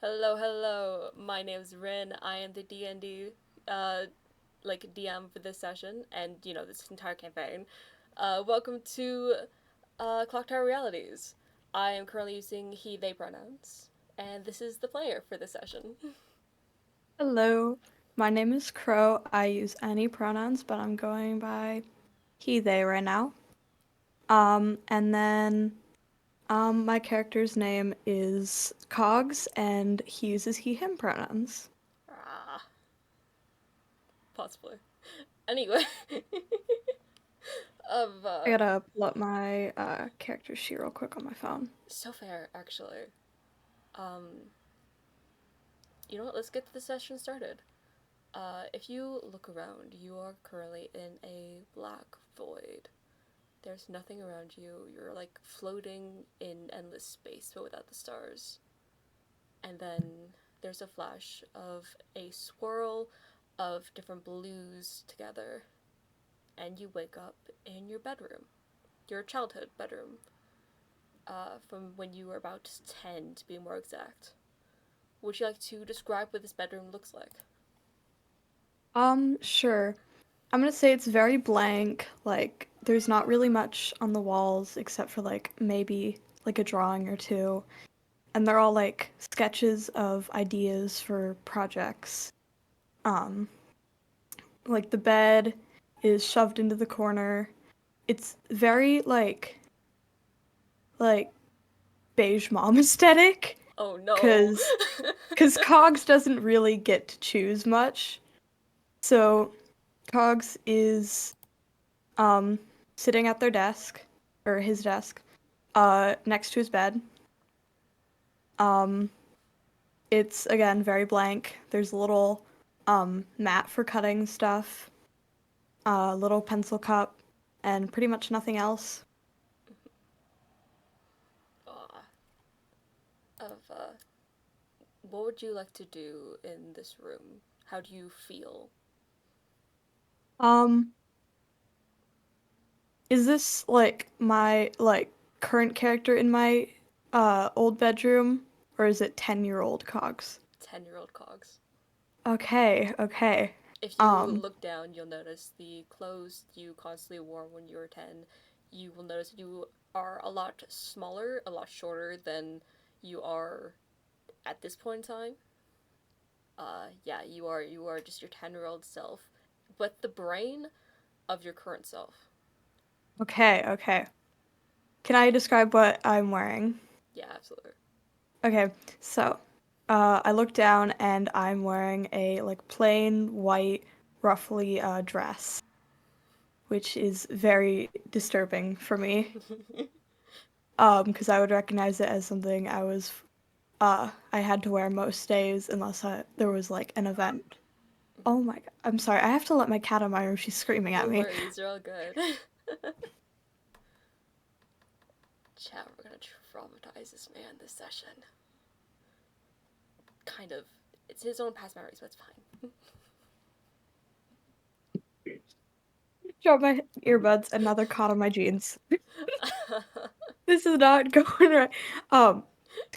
Hello, hello. My name's Rin. I am the D&D DM for this session and this entire campaign. Welcome to Clocktower Realities. I am currently using he they pronouns and this is the player for this session. Hello, my name is Crow. I use any pronouns, but I'm going by he, they right now. And then my character's name is Coggs, and he uses he, him pronouns. Ah, possibly. Anyway, of I gotta pull up my character sheet real quick on my phone. so fair actually. Um you know what? Let's get the session started. If you look around, you are currently in a black void. There's nothing around you. You're like floating in endless space but without the stars. And then there's a flash of a swirl of different blues together. And you wake up in your bedroom, your childhood bedroom, from when you were about 10 to be more exact. Would you like to describe what this bedroom looks like? Sure. I'm gonna say it's very blank. Like, there's not really much on the walls except for like maybe like a drawing or two. And they're all like sketches of ideas for projects. Um, like the bed is shoved into the corner. It's very like beige mom aesthetic Oh no! cuz cuz Cogs doesn't really get to choose much. So Cogs is um sitting at their desk or his desk next to his bed. Um it's again very blank. There's a little mat for cutting stuff, a little pencil cup, and pretty much nothing else. uh, of What would you like to do in this room? How do you feel? Um, is this like my like current character in my old bedroom, or is it 10-year-old Cogs? 10-year-old Cogs. Okay, okay. If you Um, look down, you'll notice the clothes you constantly wore when you were 10. You will notice you are a lot smaller, a lot shorter than you are at this point in time. Yeah, you are just your 10-year-old self, but the brain of your current self. okay, okay. Can I describe what I'm wearing? Yeah, absolutely. Okay, so I look down and I'm wearing a like plain white, roughly dress, which is very disturbing for me. Because I would recognize it as something I had to wear most days unless there was like an event. Oh my God. I'm sorry. I have to let my cat in my room. She's screaming at No me. worries, you're all good. Chat, we're gonna traumatize this man this session. Kind of. It's his own past memories, but it's fine. Drop my earbuds. Another caught on my jeans. This is not going right. Um,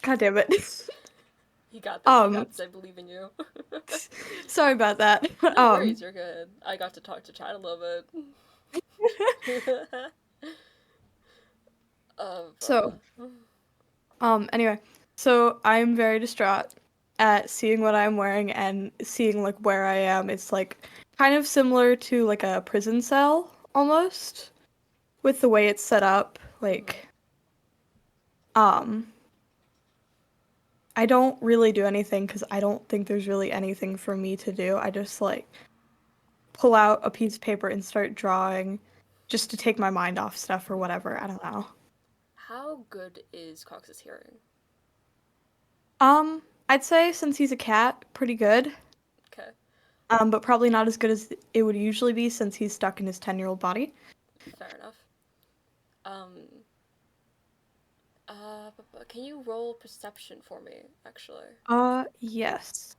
God damn it. He got this. He Um, got this. I believe in you. sorry about that. No worries, you're good. I got to talk to Chad a little bit. of so, anyway, so I'm very distraught at seeing what I'm wearing and seeing like where I am. It's like kind of similar to like a prison cell almost with the way it's set up. Um, I don't really do anything because I don't think there's really anything for me to do. I just like pull out a piece of paper and start drawing just to take my mind off stuff or whatever. I don't know. How good is Cox's hearing? I'd say since he's a cat, pretty good. Okay, But probably not as good as it would usually be since he's stuck in his 10-year-old body. fair enough. Can you roll perception for me, actually? Yes.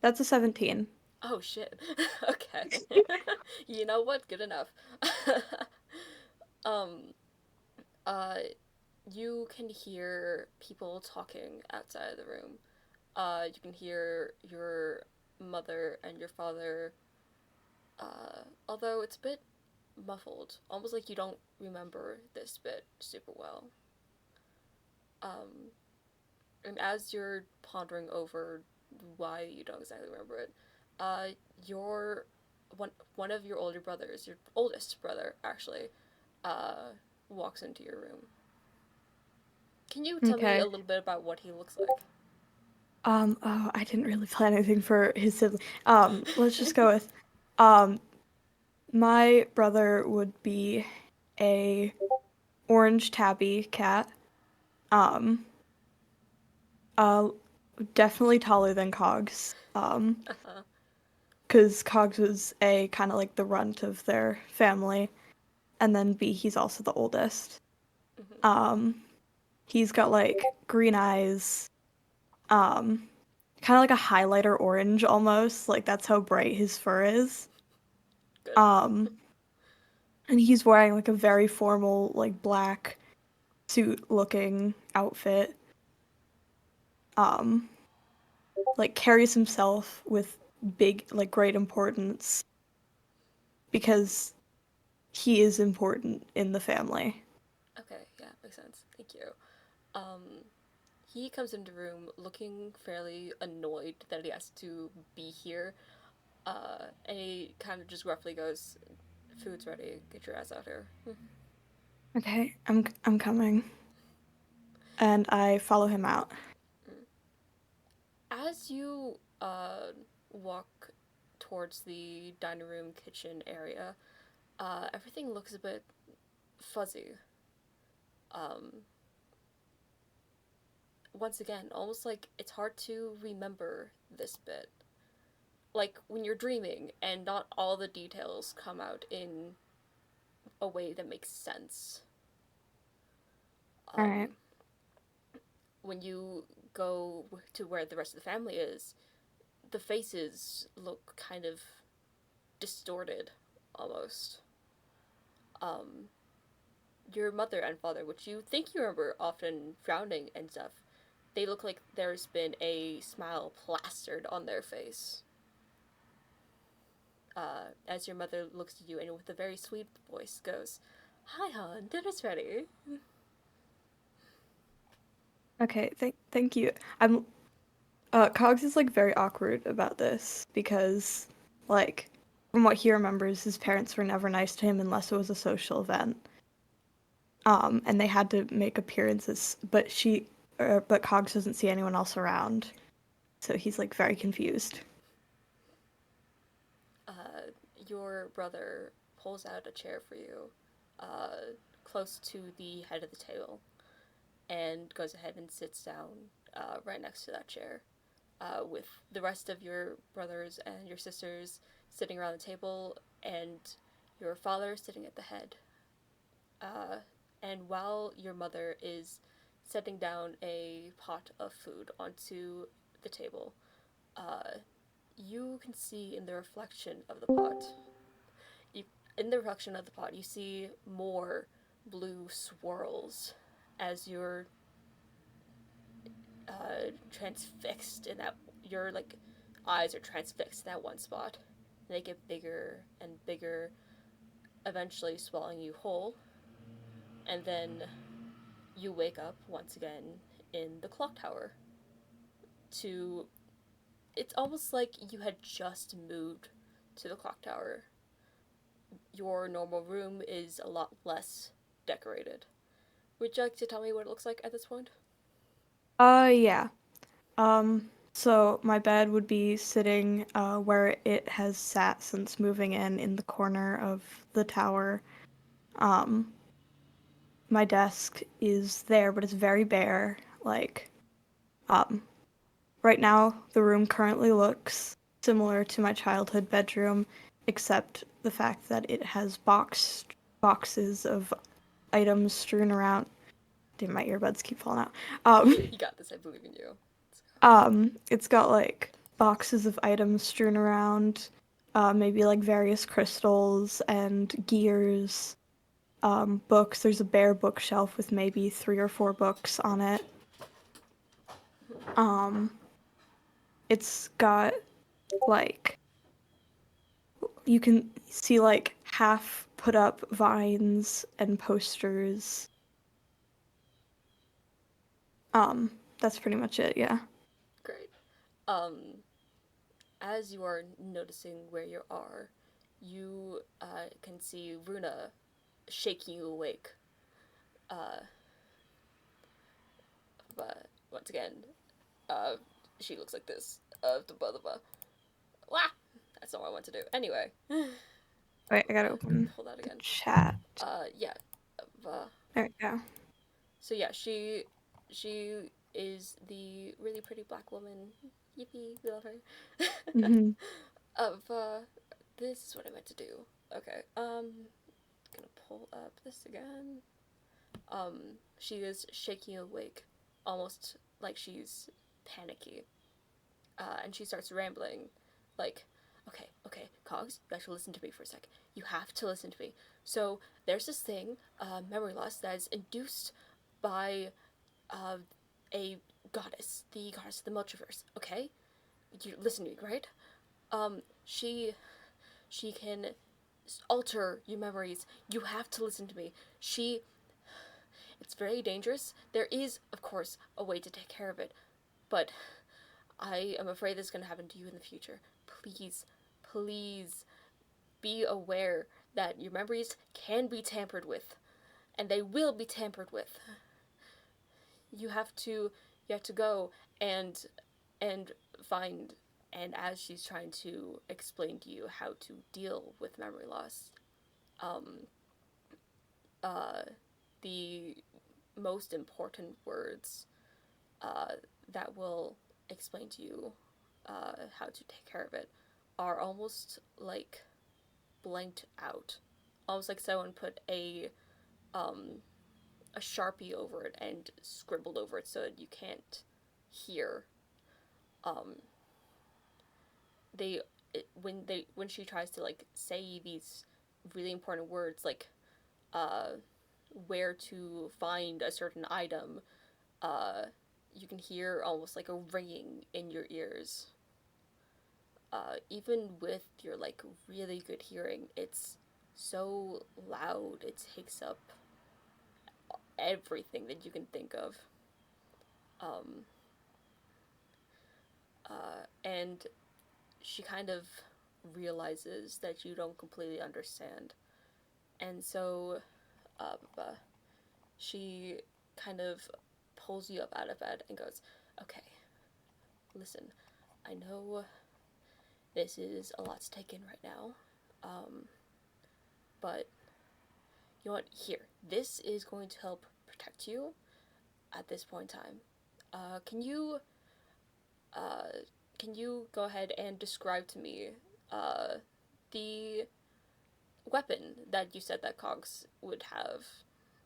That's a 17. Oh shit. Okay. You know what? Good enough. um, uh, you can hear people talking outside of the room. You can hear your mother and your father, although it's a bit muffled, almost like you don't remember this bit super well. Um, and as you're pondering over why you don't exactly remember it, uh, your one of your older brothers, your oldest brother actually, uh, walks into your room. Can you tell me a Okay. little bit about what he looks like? Oh, I didn't really plan anything for his sibling. Let's just go with, um, my brother would be a orange tabby cat. Um, uh, Definitely taller than Coggs. Uh-huh. 'Cause Coggs was a kind of like the runt of their family, and then B, he's also the oldest. Mm-hmm. Um, he's got like green eyes, um, kind of like a highlighter orange almost. Like that's how bright his fur is. Good. Um, and he's wearing like a very formal, like black suit looking outfit. Um, like carries himself with big, like great importance because he is important in the family. Okay, yeah, makes sense. Thank you. Um, he comes into the room looking fairly annoyed that he has to be here. And he kind of just roughly goes, "Food's ready. Get your ass out here." Okay, I'm coming. And I follow him out. As you walk towards the dining room kitchen area, everything looks a bit fuzzy. Um, Once again, almost like it's hard to remember this bit. Like when you're dreaming and not all the details come out in a way that makes sense. All right. Um, when you go to where the rest of the family is, the faces look kind of distorted almost. Um, your mother and father, which you think you remember often frowning and stuff, they look like there's been a smile plastered on their face. As your mother looks at you and with a very sweet voice goes, "Hi, hon, dinner's ready." Okay, thank you. I'm Cogs is like very awkward about this because like from what he remembers, his parents were never nice to him unless it was a social event. And they had to make appearances, but Cogs doesn't see anyone else around, so he's like very confused. Your brother pulls out a chair for you, uh, close to the head of the table, and goes ahead and sits down right next to that chair, with the rest of your brothers and your sisters sitting around the table, and your father sitting at the head. Uh, and while your mother is setting down a pot of food onto the table, uh, you can see in the reflection of the pot, you in the reflection of the pot, you see more blue swirls as you're transfixed in that your like eyes are transfixed in that one spot. And they get bigger and bigger, eventually swallowing you whole, and then you wake up once again in the clock tower. To It's almost like you had just moved to the clock tower. Your normal room is a lot less decorated. Would you like to tell me what it looks like at this point? Yeah. So my bed would be sitting where it has sat since moving in the corner of the tower. Um, my desk is there, but it's very bare. Like, um, right now, the room currently looks similar to my childhood bedroom, except the fact that it has boxes of items strewn around. Damn, my earbuds keep falling out. Um, You got this, I believe in you. it's got like boxes of items strewn around, maybe like various crystals and gears, books. There's a bare bookshelf with maybe 3 or 4 books on it. Um, it's got like you can see like half put up vines and posters. That's pretty much it, yeah. Great. Um, as you are noticing where you are, you can see Runa shaking you awake. Uh, but once again, uh, she looks like this. Wah! That's not what I want to do. Anyway, Wait, I gotta open pull that the again. chat. Yeah. Uh, There we go. so yeah, she is the really pretty black woman. Yippee, we love her. Hmm. of This is what I meant to do. Okay. Gonna pull up this again. She is shaking awake, almost like she's panicky. And she starts rambling, like, okay, Coggs, you have to listen to me for a sec. You have to listen to me. So there's this thing, memory loss, that is induced by uh, a goddess, the goddess of the multiverse. Okay, you listen to me, right? She can alter your memories. You have to listen to me. It's very dangerous. There is, of course, a way to take care of it, but I am afraid this is going to happen to you in the future. Please, please be aware that your memories can be tampered with, and they will be tampered with. You have to go and and find, and as she's trying to explain to you how to deal with memory loss, um uh the most important words uh that will explain to you how to take care of it are almost like blanked out, almost like someone put um a sharpie over it and scribbled over it so that you can't hear. um they when she tries to like say these really important words, like uh where to find a certain item, uh you can hear almost like a ringing in your ears. Even with your like really good hearing, it's so loud, it takes up everything that you can think of. um and she kind of realizes that you don't completely understand, and so uh, she kind of pulls you up out of bed and goes, okay, listen, I know this is a lot to take in right now, um, but you know what? Here, this is going to help protect you at this point in time. Uh, can you uh, can you go ahead and describe to me uh, the weapon that you said that Cogs would have?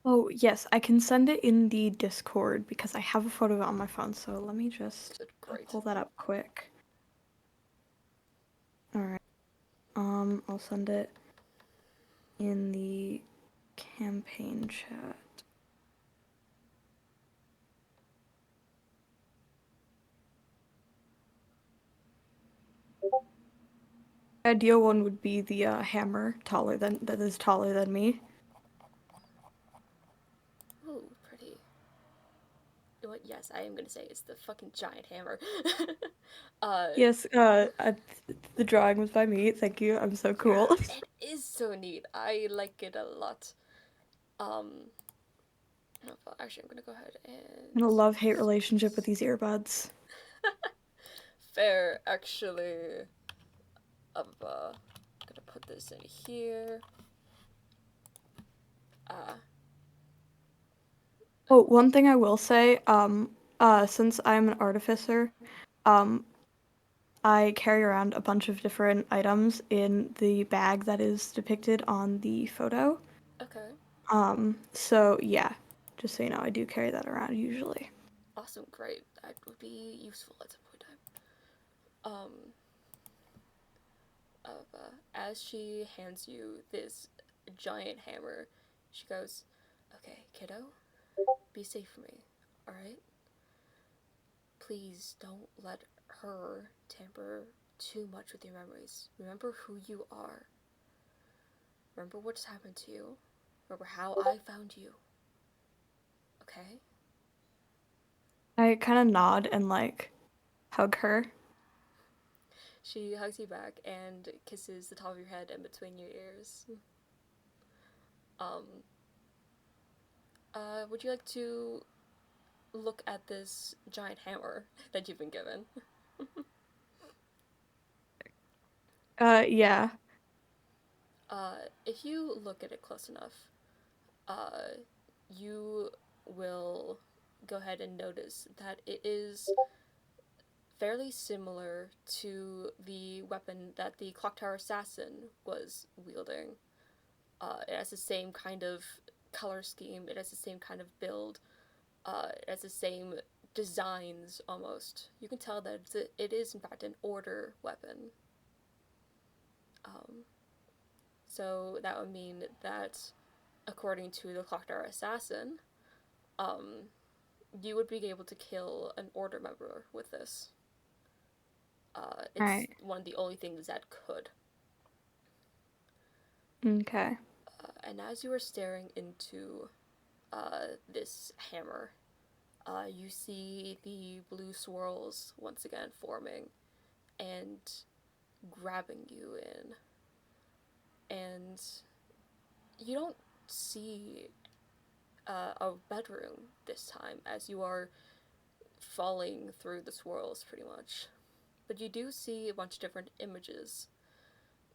Oh, yes, I can send it in the Discord because I have a photo of it on my phone, so let me just Good, great. pull that up quick. All right. I'll send it in the campaign chat. Ideal one would be the hammer, that is taller than me. Ooh, pretty. You know what? Yes, I am gonna say it's the fucking giant hammer. uh, Yes, the drawing was by me. Thank you. I'm so yeah, cool. it is so neat. I like it a lot. Um, no, actually, I'm gonna go ahead And and a love-hate relationship with these earbuds. fair. Actually, gonna put this in here. Uh, Oh, one thing I will say, since I'm an artificer, um, I carry around a bunch of different items in the bag that is depicted on the photo. okay, So yeah, just so you know, I do carry that around usually. awesome, great. That would be useful at some point in time. Um, as she hands you this giant hammer, she goes, "Okay, kiddo, be safe for me, alright? Please don't let her tamper too much with your memories. Remember who you are. Remember what's happened to you. Remember how I found you, okay?" I kind of nod and like hug her. She hugs you back and kisses the top of your head and between your ears. Um, would you like to look at this giant hammer that you've been given? Yeah. If you look at it close enough, uh, you will go ahead and notice that it is fairly similar to the weapon that the Clocktower assassin was wielding. It has the same kind of color scheme, it has the same kind of build, it has the same designs almost. You can tell that it is, in fact, an order weapon. Um, so that would mean that, according to the Clocktower assassin, um, you would be able to kill an order member with this. All It's right. one of the only things that could. Okay. And as you are staring into this hammer, you see the blue swirls once again forming and grabbing you in. And you don't see a bedroom this time as you are falling through the swirls pretty much. But you do see a bunch of different images.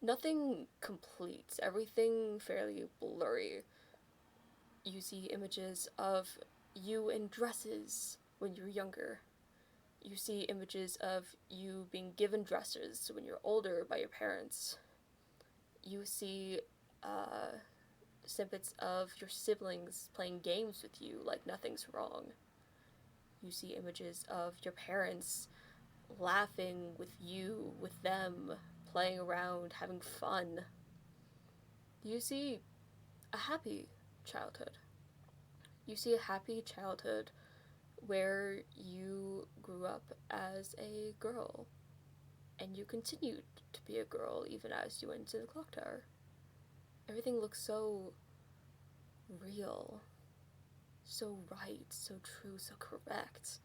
Nothing complete, everything fairly blurry. You see images of you in dresses when you're younger. You see images of you being given dresses when you're older by your parents. You see uh, snippets of your siblings playing games with you like nothing's wrong. You see images of your parents laughing with you, with them, playing around, having fun. You see a happy childhood. You see a happy childhood where you grew up as a girl and you continued to be a girl even as you went into the clock tower. Everything looks so real, so right, so true, so correct,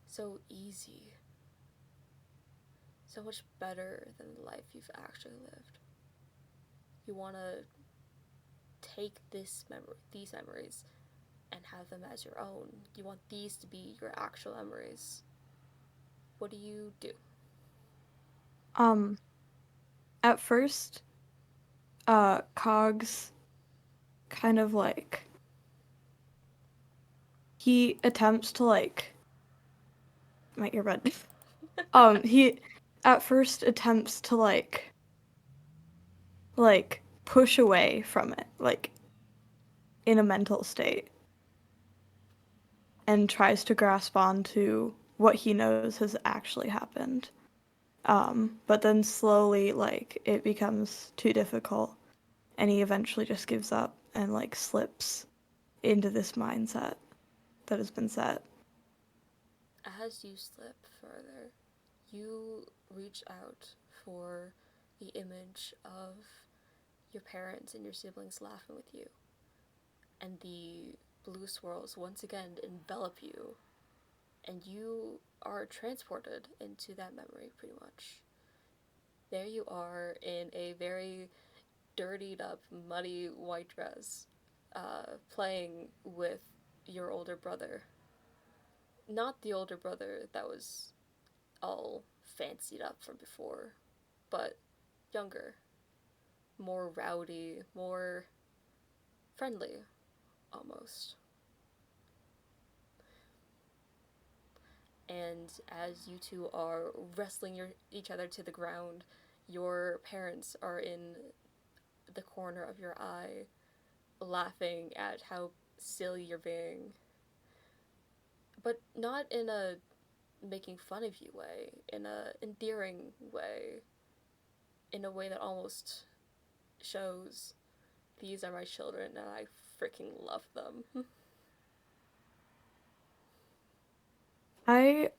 so easy, so much better than the life you've actually lived. You want to take these memories, and have them as your own. You want these to be your actual memories. What do you do? Um, at first, Coggs kind of like he attempts to like my earbud. He at first attempts to like push away from it, like in a mental state, and tries to grasp onto what he knows has actually happened. But then slowly, like, it becomes too difficult, and he eventually just gives up and, like, slips into this mindset that has been set. As you slip further, you reach out for the image of your parents and your siblings laughing with you, and the blue swirls once again envelop you, and you are transported into that memory pretty much. There you are in a very dirtied up, muddy white dress, playing with your older brother. Not the older brother that was all fancied up from before, but younger, more rowdy, more friendly, almost. And as you two are wrestling each other to the ground, your parents are in the corner of your eye, laughing at how silly you're being. But not in a making fun of you way, in a endearing way, in a way that almost shows these are my children and I freaking love them. I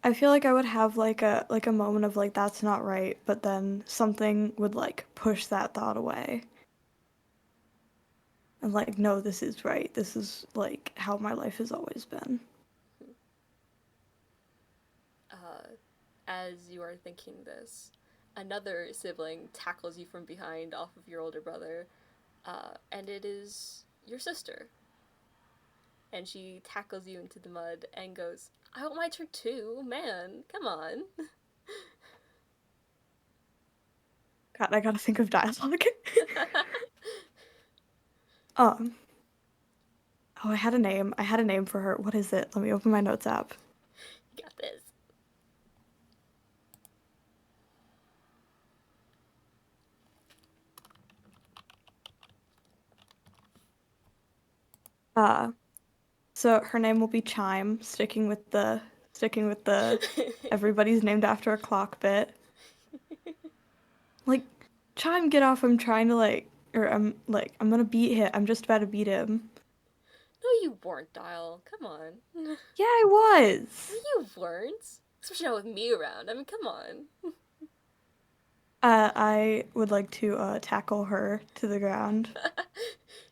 I feel like I would have like a moment of like that's not right, but then something would like push that thought away. And like no, this is right. This is like how my life has always been. As you are thinking this, another sibling tackles you from behind off of your older brother, and it is your sister. And she tackles you into the mud and goes, I want my turn too, man, come on. God, I gotta think of dialogue. um oh, I had a name. I had a name for her. What is it? Let me open my notes app. You got this. Uh so her name will be Chime, sticking with the everybody's named after a clock bit. Like, Chime, get off. I'm trying to I'm gonna beat him. I'm just about to beat him. No, you weren't, Dial. Come on. No, Yeah, I was. you weren't. Especially not with me around. I mean, come on. I would like to tackle her to the ground.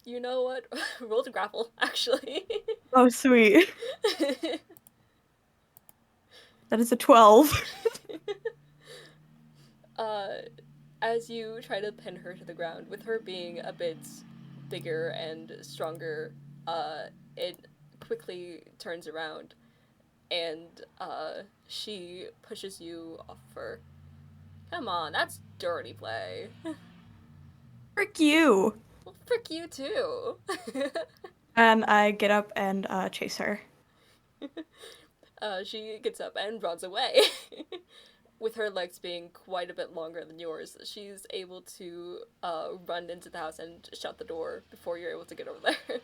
You know what? Roll to grapple, actually. Oh, sweet. That is a 12. uh, as you try to pin her to the ground, with her being a bit bigger and stronger, it quickly turns around and she pushes you off of her. Come on, that's dirty play. Frick you. Well, frick you too. And I get up and chase her. She gets up and runs away. With her legs being quite a bit longer than yours, she's able to run into the house and shut the door before you're able to get over there.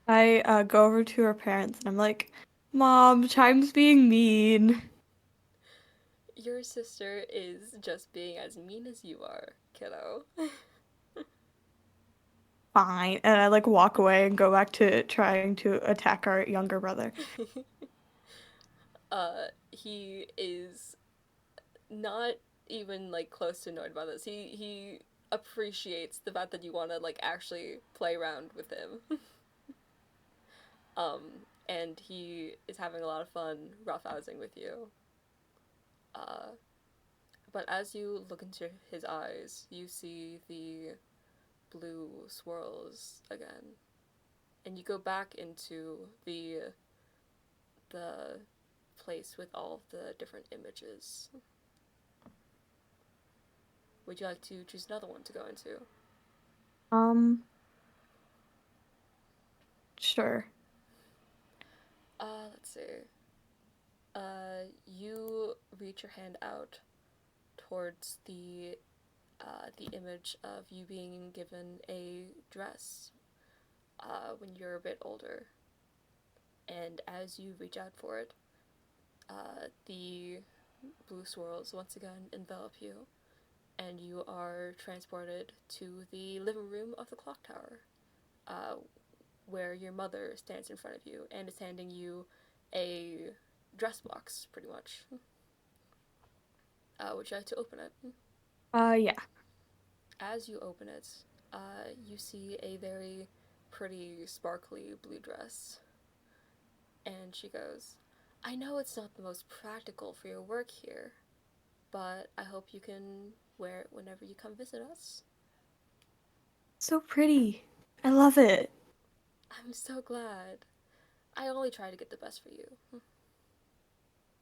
I go over to her parents and I'm like, Mom, Chime's being mean. Your sister is just being as mean as you are, kiddo. Fine. And I like walk away and go back to trying to attack our younger brother. He is not even like close to annoyed by this. He appreciates the fact that you want to like actually play around with him. um, and he is having a lot of fun roughhousing with you. Uh, but as you look into his eyes, you see the blue swirls again, and you go back into the place with all the different images. Would you like to choose another one to go into? Um, sure. Let's see. You reach your hand out towards the image of you being given a dress when you're a bit older, and as you reach out for it, the blue swirls once again envelop you, and you are transported to the living room of the clock tower, uh, where your mother stands in front of you and is handing you a dress box, pretty much. Would you like to open it? Yeah. As you open it, you see a very pretty, sparkly blue dress. And she goes, I know it's not the most practical for your work here, but I hope you can wear it whenever you come visit us. So pretty. I love it. I'm so glad. I only try to get the best for you.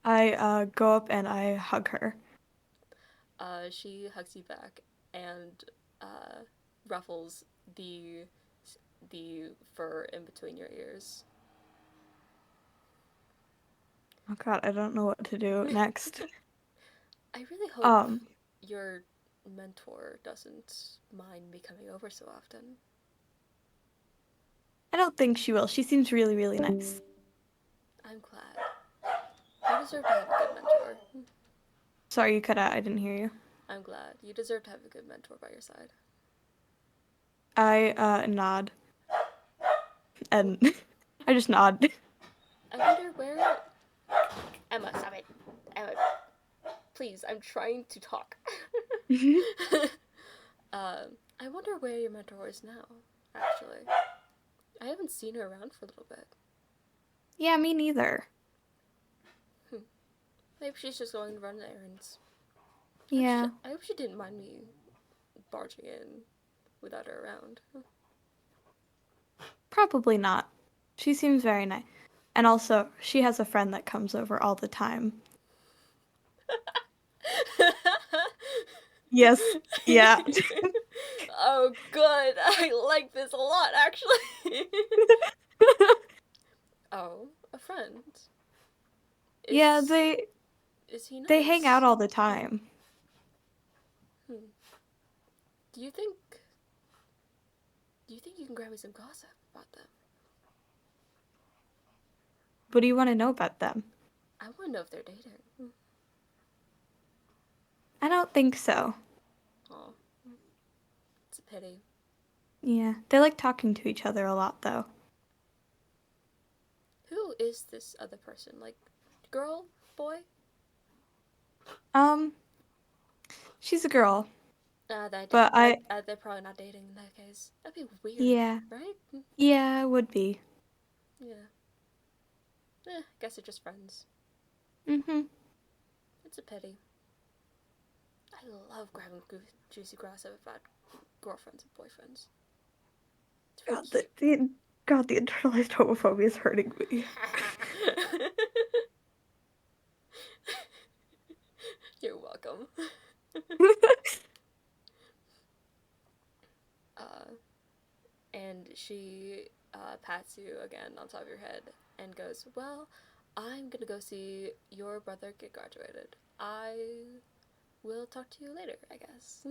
I go up and I hug her. She hugs you back and uh, ruffles the the fur in between your ears. Oh God, I don't know what to do next. I really hope Um, your mentor doesn't mind me coming over so often. I don't think she will. She seems really, really nice. I'm glad. You deserve to have a good mentor. Sorry you cut out. I didn't hear you. I'm glad. You deserve to have a good mentor by your side. I nod and I just nod. I wonder where. Emma, stop it. Emma, please, I'm trying to talk. I wonder where your mentor is now, actually. I haven't seen her around for a little bit. Yeah, me neither. Maybe she's just going to run errands. Yeah, I hope she didn't mind me barging in without her around. probably not. She seems very nice. And also, she has a friend that comes over all the time. Yes, yeah. Oh, good. I like this a lot, actually. Oh, a friend. Yeah, Is is he they hang out nice? all the time. Hmm. Do you think you can grab me some gossip about them? What do you want to know about them? I want to know if they're dating. I don't think so. Oh, it's a pity. Yeah, they like talking to each other a lot though. Who is this other person? Like, girl, boy? Um, she's a girl, That but they're probably not dating in that case. That'd be weird, yeah, right? yeah, it would be. Yeah. Guess they're just friends. Mhm. It's a pity. I love grabbing juicy gossip about girlfriends and boyfriends. It's very God, the internalized homophobia is hurting me. cute. You're welcome. Uh, and she pats you again on top of your head and goes, "Well, I'm gonna go see your brother get graduated. I will talk to you later, I guess."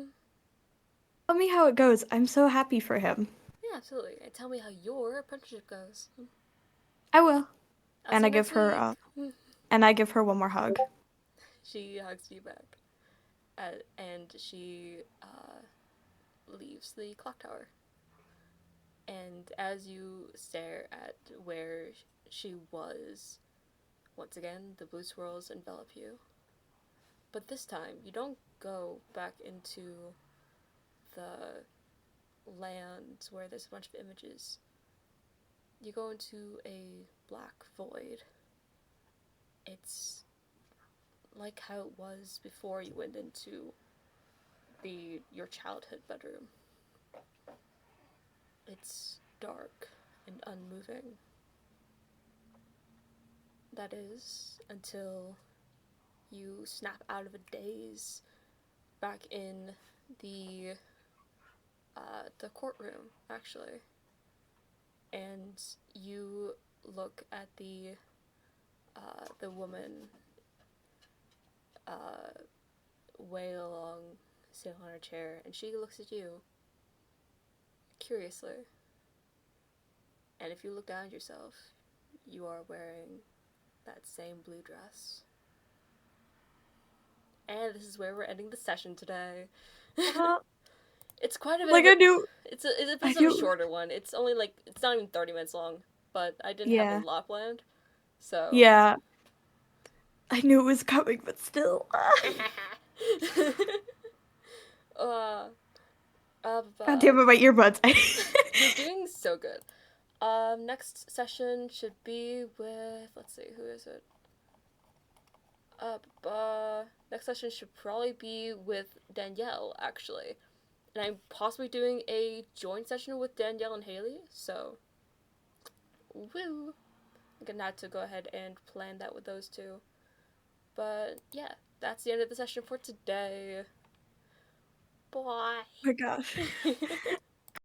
Tell me how it goes. I'm so happy for him. Yeah, absolutely. And tell me how your apprenticeship goes. I will. I'll And see I you give next her week. one more hug. She hugs you back, and she leaves the clock tower. And as you stare at where she was, once again, the blue swirls envelop you. But this time, you don't go back into the lands where there's a bunch of images. You go into a black void. It's like how it was before you went into your childhood bedroom. It's dark and unmoving. That is until you snap out of a daze back in the the courtroom, actually, and you look at the woman uh, way along, sitting on her chair, and she looks at you curiously. And if you look down at yourself, you are wearing that same blue dress. And this is where we're ending the session today. Uh, It's quite a bit like of a. I knew, It's a I bit of a knew. shorter one. It's only like it's not even 30 minutes long, but I didn't have a Yeah, lot planned, so. yeah. I knew it was coming, but still. uh, God damn it, my earbuds. you're doing so good. Next session should be with. Let's see, who is it? Next session should probably be with Danielle, actually. And I'm possibly doing a joint session with Danielle and Haley, so. Woo! I'm gonna have to go ahead and plan that with those two. But yeah, that's the end of the session for today. Bye. Oh my gosh.